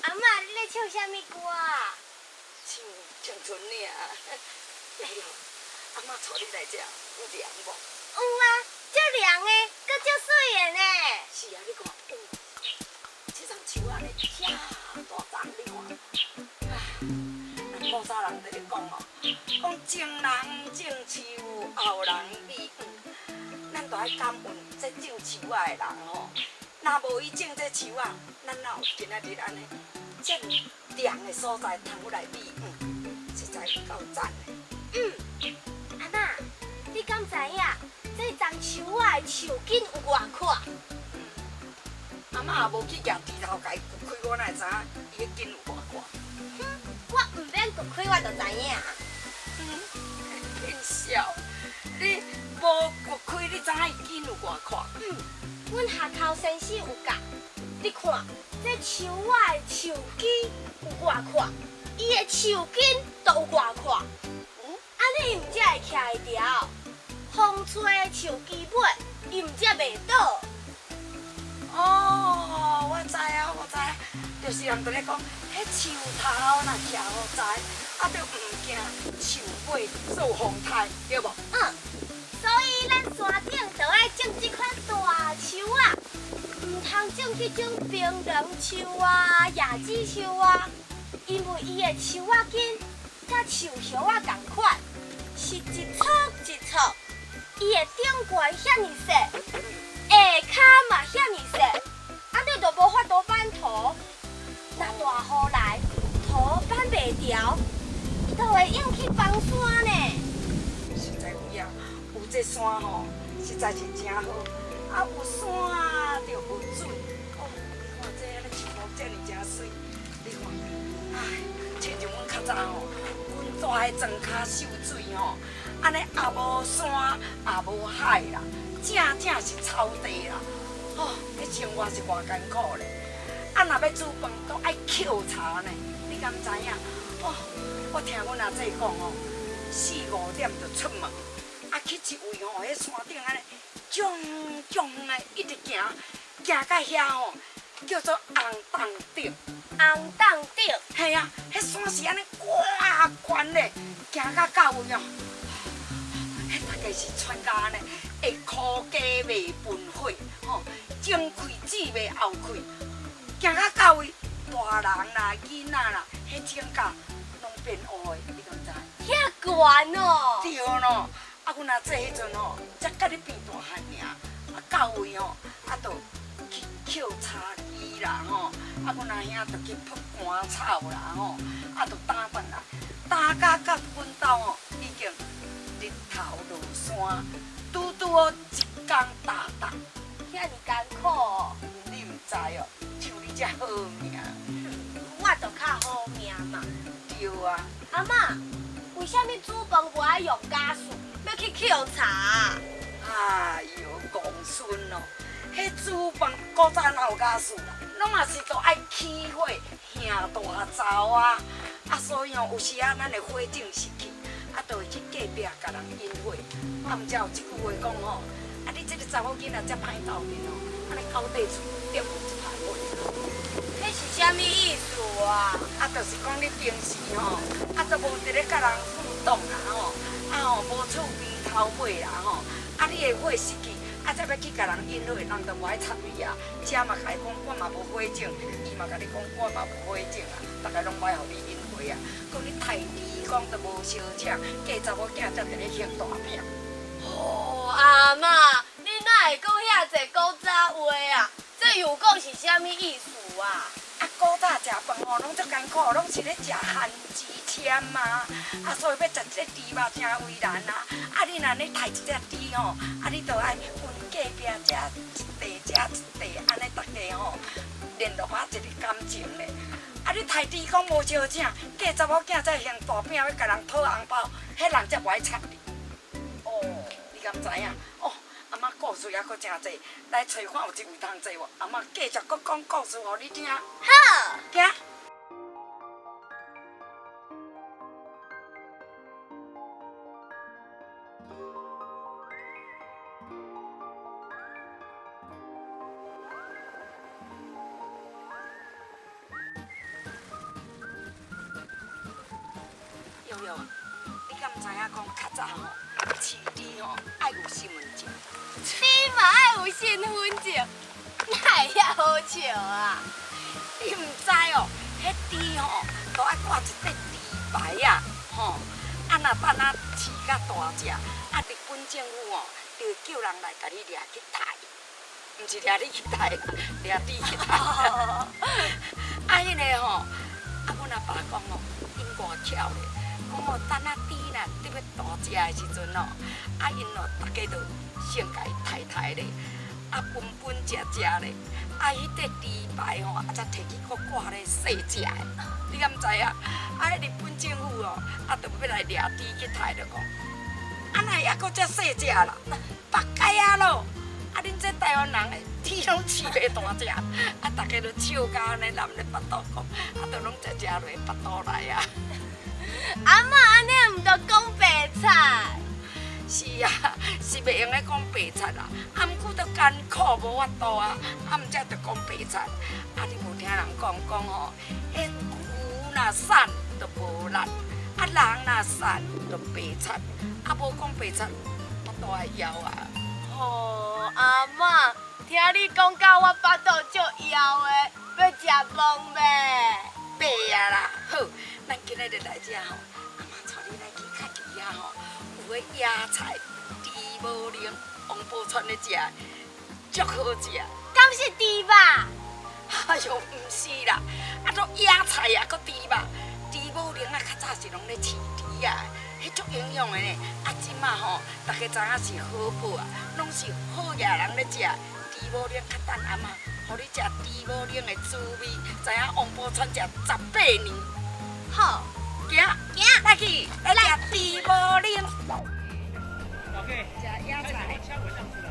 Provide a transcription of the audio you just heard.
阿嬷，你咧唱啥物歌啊？唱春呢。哎呦，阿嬷带你来遮有凉无？有啊，足凉的，搁足水的呢。是啊，你看，这丛树啊，咧遐大丛，你看。咱古早人在咧讲哦，讲前人种树，后人美咱就爱感恩这种树啊的人吼。若无伊种这树啊，咱哪有今仔日安尼这凉的所在通来美实在有够赞的。阿嬷，你敢知影这丛树啊的树根有偌宽？阿嬷也无去举猪头家掘开，我哪会知影伊的根有偌宽？我唔免掘开，我就知影。骗笑，你无掘开，你知影伊根有偌宽？阮学校先生有教，你看这树啊的树根有偌宽，伊的树根就有偌宽。安尼伊毋才会徛会牢，风吹树枝尾，伊毋才袂倒。哦，我知啊，就是人在咧讲，迄树头若徛好在，就毋惊树尾受风台，对无？所以咱山顶就爱种即款大树啊，毋通种迄种槟榔树啊、椰子树啊，因为伊的树仔根甲树叶啊共款，是一撮一撮，伊的顶冠遐尼细，下骹嘛遐尼细，你就无法度翻土。若大雨来，土翻袂牢，就会引起崩山呢。实在有影，有这山吼，实在是真好。有山就有水，你看这咧树木遮尔真水，你看，亲像阮较早吼，阮住喺庄骹秀水吼，安尼也无山也无海啦，正是草地啦。迄生活是偌艰苦咧。若要煮饭，都爱抾茶呢。你敢知影？我听阮阿姐讲4、5点就出门，去一位迄山顶安尼，冲的一直行到遐叫做红洞顶。红洞顶。嘿啊，迄山是安尼偌宽咧，行到位迄大概是穿到安尼，会枯家袂喷火，前开子袂后开。行到位，大人啦、囡仔啦，迄指甲拢变乌的，你敢知？遐悬哦！对咯，阮阿姐迄阵才甲你变大汉尔，到位就去捡茶枝啦阮阿兄就去扑干草啦就打饭啦，打到阮兜已经日头落山，拄一天大冬，遐尼艰苦哦！你毋知哦。像你遮好命，我就较好命嘛。对啊。阿嬷，为什么煮饭不爱用家属，要去抾茶？哎呦，公孙哦，迄煮饭古早哪有家属啦，拢也是都爱起火兴大灶啊。所以有时咱的火种熄去，就会去隔壁甲人引火。毋才有一句话讲你这个查某囡仔遮歹斗阵安尼到底厝点有一排火。迄是啥物意思啊？就是讲你平时都无伫咧甲人互动啦无厝边头尾啦你的火熄去，再要去甲人引火，人就无爱插你啊。遮嘛甲伊讲，我嘛无火种，伊嘛甲你讲，我嘛无火种大家拢爱互你引火啊。讲你太低，讲都无相请，嫁查某囝才伫咧行大命。阿嬷，你哪会讲遐济古早话啊？这又讲是啥物意思啊？古早食饭拢足艰苦，拢是咧食番薯签嘛。所以要食这猪肉真为难啊。你若咧杀一只猪你就爱分隔壁遮一地遮一地，安尼大家联络一个感情咧。你杀猪讲无相请，嫁查某囝才行大饼要甲人讨红包，迄人才无爱插你。你敢知影？阿嬷故事还佫真济，来找看有一位通坐无？阿嬷继续佫讲故事互你听。好，行。了，你敢毋知影讲较早吼，饲猪吼爱有身份证。你嘛爱有身份证，哪会遐好笑啊？你毋知哦，迄猪吼都爱挂一块猪牌啊，吼。啊，若等啊饲甲大只，啊，日本政府哦，就会叫人来甲你掠去杀。毋是掠你去杀啦，掠猪去杀。啊，迄个吼，啊，阮阿爸讲哦，因外巧咧，讲哦，等啊猪若得要大只的时阵哦，啊，因哦，大家就先甲伊抬抬咧，啊，分分食食咧，啊，迄块猪牌吼，啊，才摕去搁挂咧细只的，你敢知影？啊，迄日本政府哦，啊，就要来掠猪去杀，就讲，啊，哪会还搁遮细只啦？白解啊咯！啊，恁这台湾人的猪拢饲袂大只，啊，大家都笑甲安尼揽咧腹肚讲，啊，都拢食落腹肚内啊。阿嬷安尼毋着讲白菜？是啊，是袂用咧讲白菜啦，啊，毋过都艰苦无法度啊，啊，毋则着讲白菜。啊，你无听人讲吼，迄牛若瘦就无力，啊，人若瘦就白菜，啊，无讲白菜，我都爱枵啊。哦，阿嬷，听你讲到我腹肚足枵的，要食饭未？白啊啦，好，咱今日就来遮吼，阿妈带你来去较远啊吼，有个野菜、猪无灵、王宝钏咧食，足好食。敢是猪吧？哎呦，毋是啦，啊，都野菜啊，搁猪肉，猪母灵啊，较早是拢咧饲猪啊，迄足营养的呢。啊，即马吼，大家知影是好补啊，拢是好野人咧食。猪母灵较等阿妈，互你食猪母灵的滋味，知影王宝钏食18年。好，行，来去，来食猪母灵。OK，食野菜。敲我这样子。